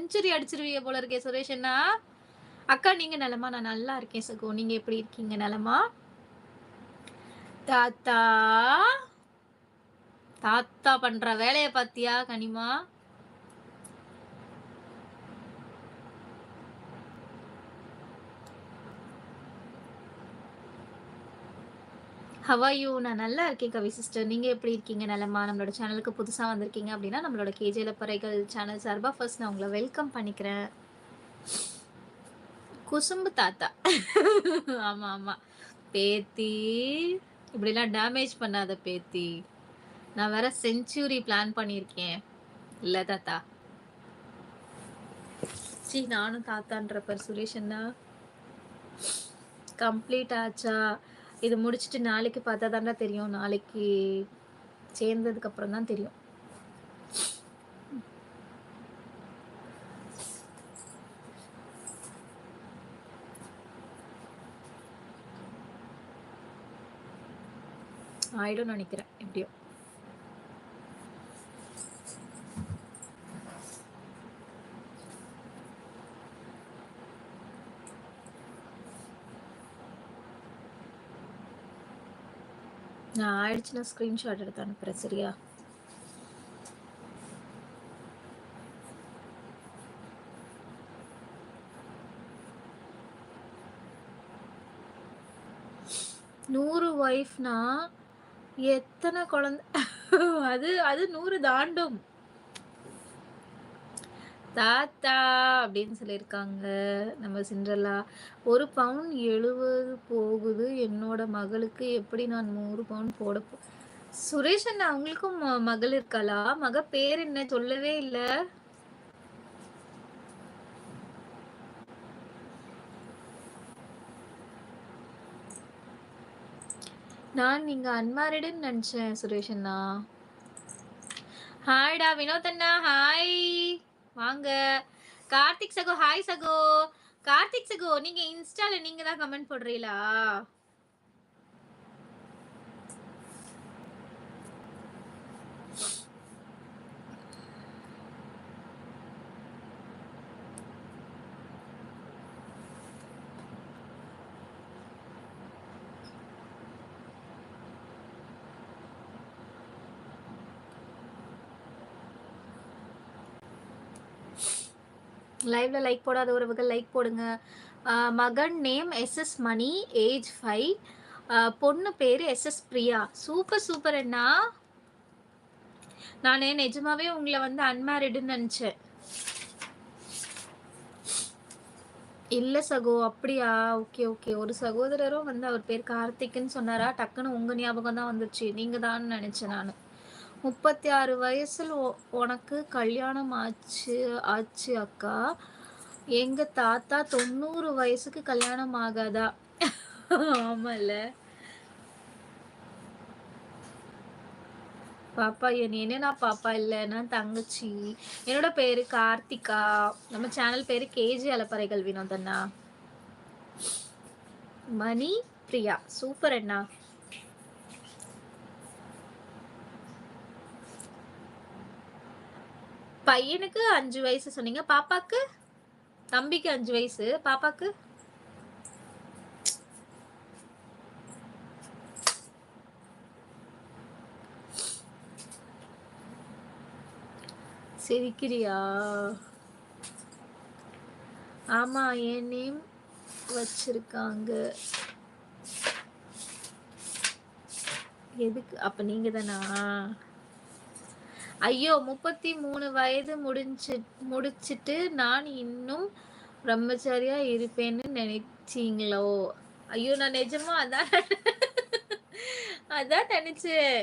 Century அடிச்சிருவீங்க போல இருக்கே சுரேஷ் அண்ணா. அக்கா நீங்க நலமா? நான் நல்லா இருக்கேன் சகோ. நீங்க எப்படி இருக்கீங்க? நலமா? தாத்தா தாத்தா பண்ற வேலைய பாத்தியா கனிமா? How are you? நான் நல்லா இருக்கேன் கவி சிஸ்டர். நீங்க எப்படி இருக்கீங்க? நலமா? நம்மளோட சேனலுக்கு புதுசா வந்திருக்கீங்க அப்படின்னா, நம்மளோட கேஜேல பறைகள் சேனல் சார்பா ஃபர்ஸ்ட் நான் உங்கள வெல்கம் பண்ணிக்கிறேன். குசும்பு தாத்தா. ஆமா, ஆமா. பேத்தி, இப்படிலாம் டேமேஜ் பண்ணாத பேத்தி. நான் வேற செஞ்சுரி பிளான் பண்ணியிருக்கேன். இல்ல தாத்தா. சீ நானும் தாத்தான்ற சுரேஷ் அண்ணா. கம்ப்ளீட் ஆச்சா? இது முடிச்சுட்டு நாளைக்கு பார்த்தா தான்டா தெரியும். நாளைக்கு சேர்ந்ததுக்கு அப்புறம் தான் தெரியும். ஆயிடும் நினைக்கிறேன் எப்படியோ. நான் ஆயிடுச்சுன்னா ஸ்கிரீன்ஷாட் எடுத்து அனுப்புறேன் சரியா? நூறு ஒய்ஃப்னா எத்தனை குழந்தை? அது அது 100 தாண்டும் தாத்தா அப்படின்னு சொல்லியிருக்காங்க நம்ம சிண்ட்ரெல்லா. 1 பவுன் 70 போகுது என்னோட மகளுக்கு. எப்படி நான் 100 பவுன் போட சுரேஷ் அண்ணா அவங்களுக்கும் மகள் இருக்காளா? மக பேர் என்ன சொல்லவே இல்ல. நான் நீங்க அன்மேரிடுன்னு நினைச்சேன் சுரேஷ் அண்ணா. ஹாய்டா வினோத் அண்ணா ஹாய் வாங்க. கார்த்திக் சகோ ஹாய் சகோ. கார்த்திக் சகோ நீங்க இன்ஸ்டால நீங்க தான் கமெண்ட் போடுறீங்களா? லைவ்ல லைக் போடாத உறவுகள் லைக் போடுங்க. மகன் நேம் எஸ்எஸ் மணி, ஏஜ் 5. பொண்ணு பேரு எஸ்எஸ் பிரியா. சூப்பர் சூப்பர் அண்ணா. நானே நிஜமாவே உங்களை வந்து அன்மேரிடுன்னு நினைச்சேன். இல்ல சகோ அப்படியா? Okay okay. ஒரு சகோதரரும் வந்து அவர் பேர் கார்த்திக்னு சொன்னாரா, டக்குன்னு உங்க ஞாபகம் தான் வந்துச்சு. நீங்க தான் நினைச்சேன் நானு. 36 வயசில் உனக்கு கல்யாணம் ஆச்சு அக்கா. எங்க தாத்தா 90 வயசுக்கு கல்யாணம் ஆகாதா? ஆமால பாப்பா. என்னன்னா பாப்பா இல்ல, நான் தங்கச்சி. என்னோட பேரு கார்த்திகா. நம்ம சேனல் பேரு கேஜி அலப்பறைகள் வினோதண்ணா. மணி பிரியா. சூப்பர் அண்ணா. பையனுக்கு 5 வயசு சொன்னீங்க. பாப்பாக்கு? தம்பிக்கு 5 வயசு. பாப்பாக்கு? சிரிக்கிறியா? ஆமா என் நேம் வச்சிருக்காங்க. எதுக்கு? அப்ப நீங்க தானா? ஐயோ 33 வயது முடிச்சிட்டு நான் இன்னும் பிரம்மச்சாரியா இருப்பேன்னு நினைச்சீங்களோ? ஐயோ நான் நிஜமா அதான் நினைச்சேன்.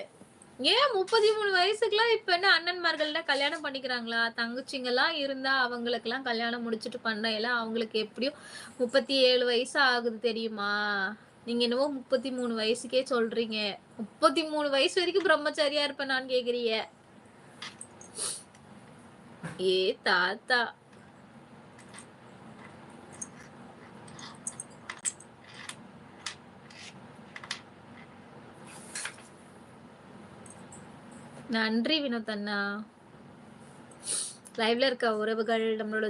ஏன் 33 வயசுக்குலாம் இப்ப என்ன அண்ணன்மார்கள்லாம் கல்யாணம் பண்ணிக்கிறாங்களா? தங்கச்சிங்கலாம் இருந்தா அவங்களுக்கெல்லாம் கல்யாணம் முடிச்சுட்டு பண்ண எல்லாம் அவங்களுக்கு எப்படியும் 37 வயசு ஆகுது தெரியுமா? நீங்க என்னவோ 33 வயசுக்கே சொல்றீங்க. 33 வயசு வரைக்கும் பிரம்மச்சாரியா இருப்பேன் நான் கேக்குறீங்க. ஏ தாத்தா. நன்றி வினோத் அண்ணா. லைவ்ல இருக்க உறவுகள் நம்மளோட